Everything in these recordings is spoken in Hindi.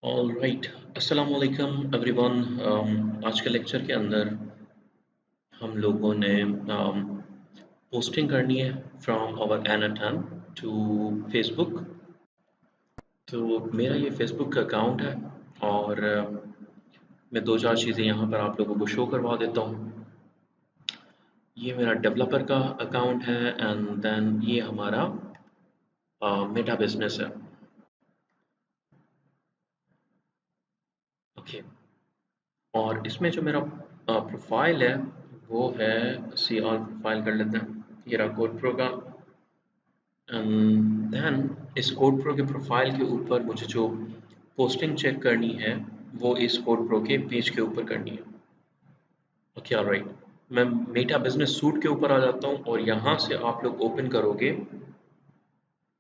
ऑल राइट, अस्सलाम वालेकुम एवरीवन। आज के लेक्चर के अंदर हम लोगों ने पोस्टिंग करनी है फ्रॉम आवर एनाटॉन टू फेसबुक। तो मेरा ये फेसबुक का अकाउंट है और मैं दो चार चीज़ें यहाँ पर आप लोगों को शो करवा देता हूँ। ये मेरा डेवलपर का अकाउंट है एंड देन ये हमारा मेटा बिजनेस है। ओके, और इसमें जो मेरा प्रोफाइल है वो है सी ऑल प्रोफाइल कर लेते हैं। ये रहा कोड प्रो का। दैन इस कोड प्रो के प्रोफाइल के ऊपर मुझे जो पोस्टिंग चेक करनी है वो इस कोड प्रो के पेज के ऊपर करनी है। Okay, alright. मैं मेटा बिजनेस सूट के ऊपर आ जाता हूँ और यहाँ से आप लोग ओपन करोगे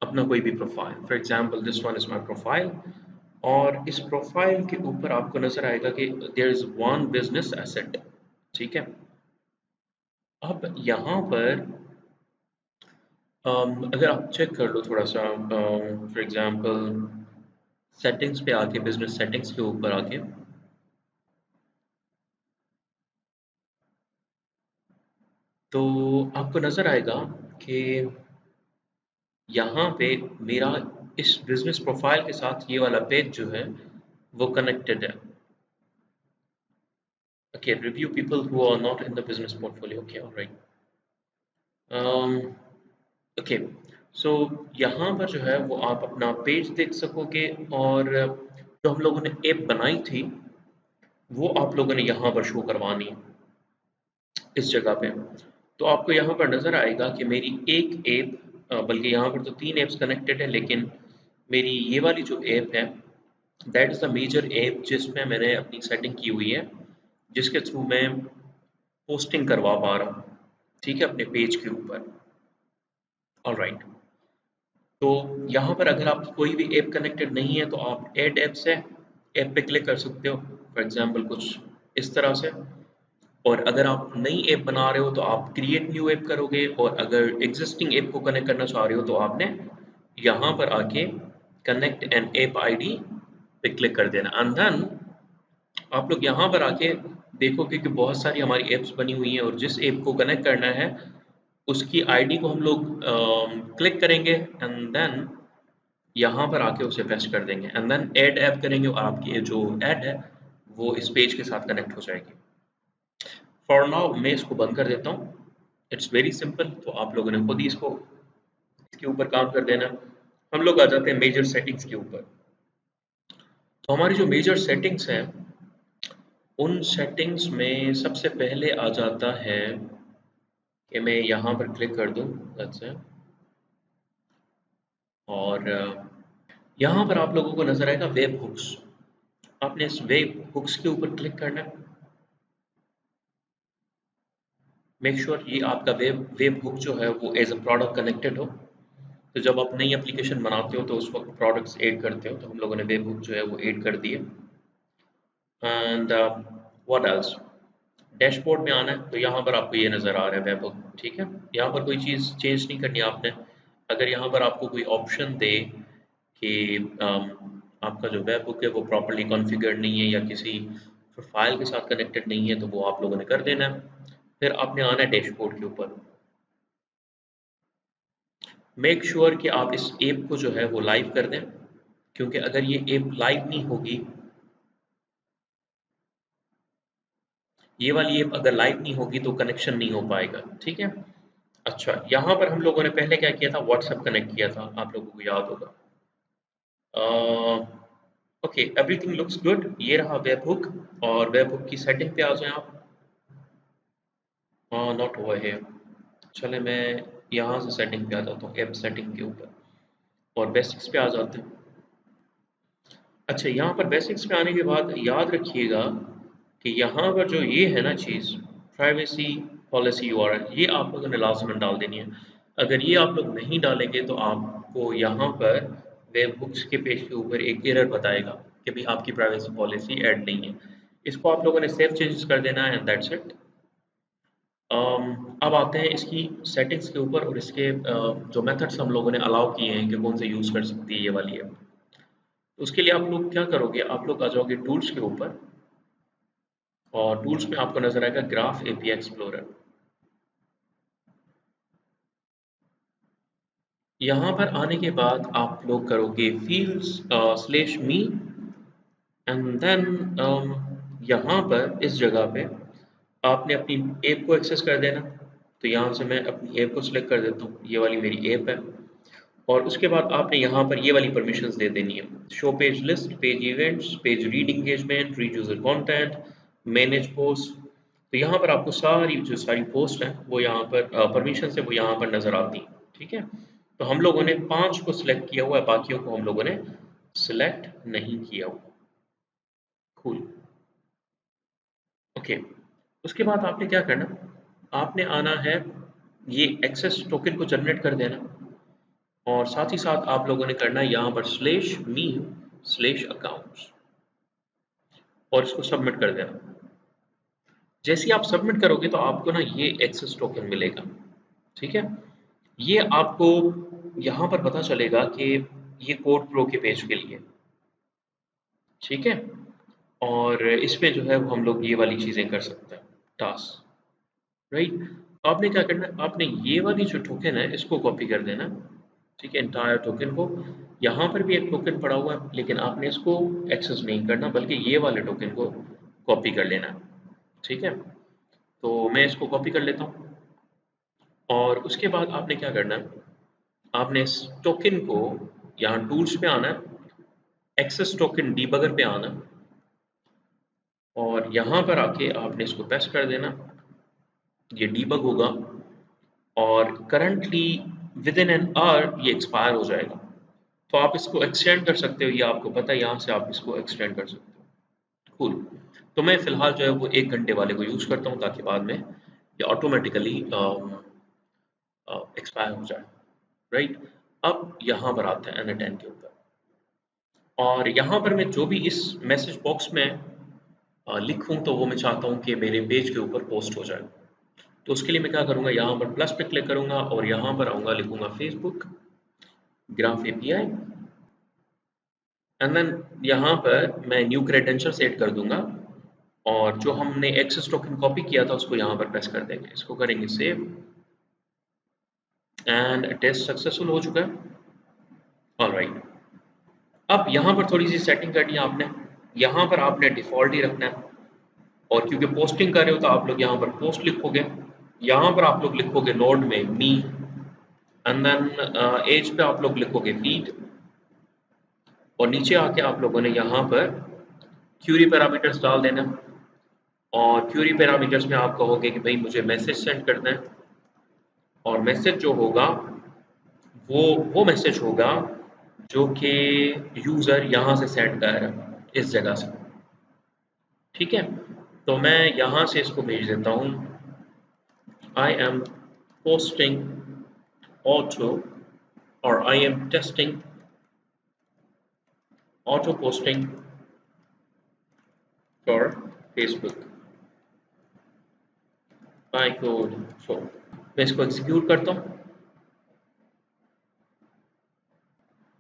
अपना कोई भी profile. For example this one is my profile, और इस प्रोफाइल के ऊपर आपको नजर आएगा कि there is one business asset. ठीक है, अब यहाँ पर अगर आप चेक कर लो थोड़ा सा, फॉर एग्जांपल सेटिंग्स पे आके, बिजनेस सेटिंग्स के ऊपर आके, तो आपको नज़र आएगा कि यहाँ पे मेरा इस बिजनेस प्रोफाइल के साथ ये वाला पेज जो है वो कनेक्टेड है। Okay, review people who are not in the business portfolio. Okay, alright. Okay, so यहाँ पर जो है वो आप अपना पेज देख सकोगे, और जो हम लोगों ने ऐप बनाई थी वो आप लोगों ने यहाँ पर शो करवानी है इस जगह पे। तो आपको यहाँ पर नज़र आएगा कि मेरी एक ऐप, बल्कि यहाँ पर तो तीन ऐप्स कनेक्टेड है, लेकिन मेरी ये वाली जो ऐप है that is the major app जिसमें मैंने अपनी सेटिंग की हुई है, जिसके थ्रू मैं पोस्टिंग करवा पा रहा हूँ। ठीक है, अपने पेज के ऊपर। ऑलराइट, तो यहाँ पर अगर आपकी कोई भी ऐप कनेक्टेड नहीं है तो आप ऐड ऐप से ऐप पे क्लिक कर सकते हो, फॉर एग्जांपल कुछ इस तरह से। और अगर आप नई ऐप बना रहे हो तो आप क्रिएट न्यू ऐप करोगे, और अगर एग्जिस्टिंग ऐप को कनेक्ट करना चाह रहे हो तो आपने यहाँ पर आके कनेक्ट एन ऐप आईडी पे क्लिक कर देना। एंड देन आप लोग यहाँ पर आके देखोगे कि बहुत सारी हमारी ऐप्स बनी हुई हैं, और जिस ऐप को कनेक्ट करना है उसकी आईडी को हम लोग क्लिक करेंगे एंड देन यहाँ पर आके उसे पेस्ट कर देंगे एंड देन ऐड ऐप करेंगे, और आपकी ये जो ऐड है वो इस पेज के साथ कनेक्ट हो जाएगी। फॉर नाउ मैं इसको बंद कर देता हूँ। इट्स वेरी सिंपल, तो आप लोगों ने खुद ही इसको इसके ऊपर काम कर देना। हम लोग आ जाते हैं मेजर सेटिंग्स के ऊपर। तो हमारी जो मेजर सेटिंग्स हैं उन सेटिंग्स में सबसे पहले आ जाता है कि मैं यहाँ पर क्लिक कर दूँ, दैट्स इट। और यहाँ पर आप लोगों को नजर आएगा वेब हुक्स। आपने इस वेब हुक्स के ऊपर क्लिक करना है। मेक श्योर ये आपका वेब वेब हुक जो है वो एज अ प्रोडक्ट कनेक्टेड हो। तो जब आप नई एप्लीकेशन बनाते हो तो उस वक्त प्रोडक्ट्स ऐड करते हो, तो हम लोगों ने वेब हुक जो है वो ऐड कर दिए। एंड व्हाट एल्स, डैशबोर्ड में आना है तो यहाँ पर आपको ये नज़र आ रहा है वेब हुक। ठीक है, यहाँ पर कोई चीज़ चेंज नहीं करनी आपने। अगर यहाँ पर आपको कोई ऑप्शन दे कि आपका जो वेब हुक है वो प्रॉपर्ली कॉन्फ़िगर नहीं है या किसी प्रोफाइल के साथ कनेक्टेड नहीं है, तो वो आप लोगों ने कर देना है। फिर आपने आना है डैशबोर्ड के ऊपर। मेक श्योर कि आप इस ऐप को जो है वो लाइव कर दें, क्योंकि अगर ये ऐप लाइव नहीं होगी, ये वाली ऐप अगर लाइव नहीं होगी तो कनेक्शन नहीं हो पाएगा। ठीक है, अच्छा, यहाँ पर हम लोगों ने पहले क्या किया था, व्हाट्सएप कनेक्ट किया था, आप लोगों को याद होगा। Okay, everything looks good. ये रहा वेब हुक, और वेब हुक की सेटिंग पे आ जाएं आप। नॉट हुआ है, चले मैं यहाँ से सेटिंग पे आ जाता हूँ, ऐप सेटिंग के ऊपर, और बेसिक्स पे आ जाते हैं। अच्छा, यहाँ पर बेसिक्स पे आने के बाद याद रखिएगा कि यहाँ पर जो ये है ना चीज़, प्राइवेसी पॉलिसी यूआरएल, ये आप लोगों ने लाजमन डाल देनी है। अगर ये आप लोग नहीं डालेंगे तो आपको यहाँ पर वेब बुक्स के पेज के ऊपर एक एरर बताएगा कि भाई आपकी प्राइवेसी पॉलिसी ऐड नहीं है। इसको आप लोगों ने सेव चेंजेस कर देना है एंड दैट्स इट। अब आते हैं इसकी सेटिंग्स के ऊपर, और इसके जो मेथड्स हम लोगों ने अलाउ किए हैं कि कौन से यूज़ कर सकती है ये वाली है। उसके लिए आप लोग क्या करोगे, आप लोग आ जाओगे टूल्स के ऊपर और टूल्स में आपको नजर आएगा ग्राफ एपीआई एक्सप्लोरर। यहाँ पर आने के बाद आप लोग करोगे fields slash me and then यहाँ पर इस जगह पे आपने अपनी ऐप को एक्सेस कर देना। तो यहाँ से मैं अपनी ऐप को सिलेक्ट कर देता हूँ, ये वाली मेरी ऐप है। और उसके बाद आपने यहाँ पर ये वाली परमिशंस दे देनी है, show page list, page events, page read engagement, read user content, manage post. तो यहाँ पर आपको सारी जो सारी पोस्ट हैं वो यहाँ पर परमिशन से वो यहाँ पर नजर आती हैं। ठीक है, तो हम लोगों ने 5 को सिलेक्ट किया हुआ है, बाकियों को हम लोगों ने सिलेक्ट नहीं किया हुआ। Cool, okay. उसके बाद आपने क्या करना, आपने आना है ये एक्सेस टोकन को जनरेट कर देना और साथ ही साथ आप लोगों ने करना है यहाँ पर स्लैश मी स्लैश अकाउंट्स और इसको सबमिट कर देना। जैसे ही आप सबमिट करोगे तो आपको ना ये एक्सेस टोकन मिलेगा। ठीक है, ये आपको यहाँ पर पता चलेगा कि ये कोड प्रो के पेज के लिए। ठीक है, और इसमें जो है वो हम लोग ये वाली चीज़ें कर सकते हैं, टास्क, राइट। आपने क्या करना है, आपने ये वाली जो टोकन है इसको कॉपी कर देना। ठीक है, इंटायर टोकन को, यहाँ पर भी एक टोकन पड़ा हुआ है लेकिन आपने इसको एक्सेस नहीं करना बल्कि ये वाले टोकन को कॉपी कर लेना। ठीक है, तो मैं इसको कॉपी कर लेता हूँ और उसके बाद आपने क्या करना है, आपने इस टोकन को यहाँ टूल्स पे आना है, एक्सेस टोकन डीबगर पे आना और यहाँ पर आके आपने इसको प्रेस कर देना, ये डीबग होगा और currently with in an hour ये एक्सपायर हो जाएगा। तो आप इसको एक्सटेंड कर सकते हो, ये आपको पता है, यहाँ से आप इसको एक्सटेंड कर सकते हो। कूल, तो मैं फ़िलहाल जो है वो 1 घंटे वाले को यूज़ करता हूँ ताकि बाद में ये ऑटोमेटिकली एक्सपायर हो जाए, राइट। अब यहाँ पर आते हैं N10 के ऊपर और यहाँ पर मैं जो भी इस मैसेज बॉक्स में लिखूँ तो वो मैं चाहता हूँ कि मेरे पेज के ऊपर पोस्ट हो जाए। तो उसके लिए मैं क्या करूँगा, यहाँ पर प्लस पे क्लिक करूँगा और यहाँ पर आऊँगा, लिखूँगा Facebook graph API and then यहाँ पर मैं न्यू क्रेडेंशियल सेट कर दूंगा और जो हमने एक्सेस टोकन कॉपी किया था उसको यहाँ पर प्रेस कर देंगे, इसको करेंगे सेव एंड टेस्ट सक्सेसफुल हो चुका है। ऑलराइट, अब यहाँ पर थोड़ी सी सेटिंग करनी है आपने, यहाँ पर आपने डिफ़ॉल्ट ही रखना है और क्योंकि पोस्टिंग कर रहे हो तो आप लोग यहाँ पर पोस्ट लिखोगे, यहाँ पर आप लोग लिखोगे नोड में मी एंड देन एज पे आप लोग लिखोगे फीड और नीचे आके आप लोगों ने यहाँ पर क्यूरी पैरामीटर्स डाल देना और क्यूरी पैरामीटर्स में आप कहोगे कि भाई मुझे मैसेज सेंड करना है और मैसेज जो होगा वो मैसेज होगा जो कि यूज़र यहाँ से सेंड कर रहा है इस जगह से। ठीक है, तो मैं यहाँ से इसको भेज देता हूँ, आई एम पोस्टिंग ऑटो और आई am testing auto posting for Facebook by code 4। मैं इसको एग्जीक्यूट करता हूँ,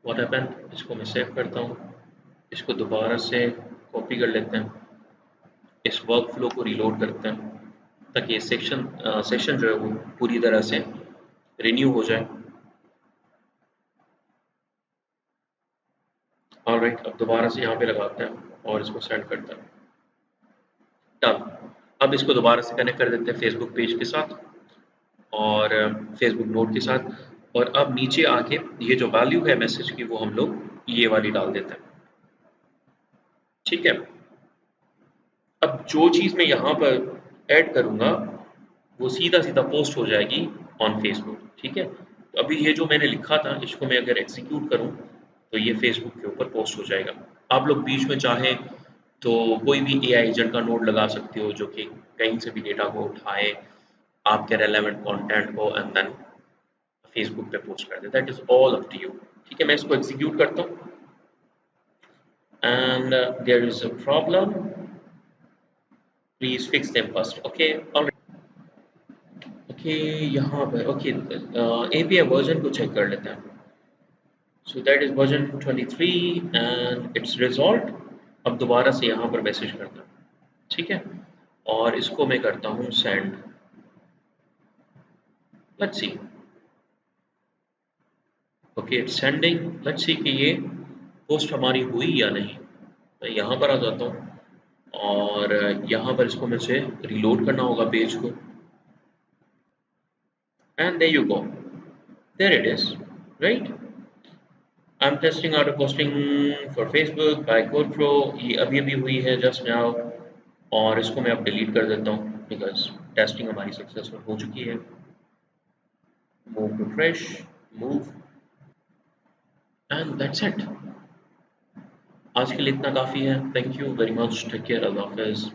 व्हाट हैपेंड, इसको मैं सेव करता हूँ, इसको दोबारा से कॉपी कर लेते हैं, इस वर्क फ्लो को रीलोड करते हैं ताकि ये सेशन जो है वो पूरी तरह से रिन्यू हो जाए। ऑलराइट, अब दोबारा से यहाँ पे लगाते हैं और इसको सेंड करते हैं, डन। अब इसको दोबारा से कनेक्ट कर देते हैं फेसबुक पेज के साथ और फेसबुक नोट के साथ और अब नीचे आके ये जो वैल्यू है मैसेज की वो हम लोग ये वाली डाल देते हैं। ठीक है, अब जो चीज़ मैं यहाँ पर ऐड करूँगा वो सीधा सीधा पोस्ट हो जाएगी ऑन फेसबुक। ठीक है, तो अभी ये जो मैंने लिखा था इसको मैं अगर एग्जीक्यूट करूँ तो ये फेसबुक के ऊपर पोस्ट हो जाएगा। आप लोग बीच में चाहें तो कोई भी एआई एजेंट का नोड लगा सकते हो जो कि कहीं से भी डेटा को उठाए, आपके रेलेवेंट कंटेंट को एंड देन फेसबुक पे पोस्ट कर दे, that is all up to you. ठीक है, मैं इसको एग्जीक्यूट करता हूँ and there is a problem, please fix them first. Okay, okay, यहाँ पर ओके एपीआई वर्जन को चेक कर लेते हैं। So that is version 23 and it's resolve. अब दोबारा से यहाँ पर मैसेज करता हूँ, ठीक है, और इसको मैं करता हूँ send. Let's see, okay it's sending. Let's see कि ये पोस्ट हमारी हुई या नहीं। मैं यहाँ पर आ जाता हूँ और यहाँ पर इसको मुझे रिलोड करना होगा पेज को, and there you go, there it is, right. I am testing out posting for Facebook by code pro, ये अभी अभी हुई है जस्ट नाउ, और इसको मैं अब डिलीट कर देता हूँ बिकॉज टेस्टिंग हमारी सक्सेसफुल हो चुकी है। Move to fresh, move, and that's it. आज के लिए इतना काफ़ी है। Thank you very much, take care, अल्लाह हाफिज़।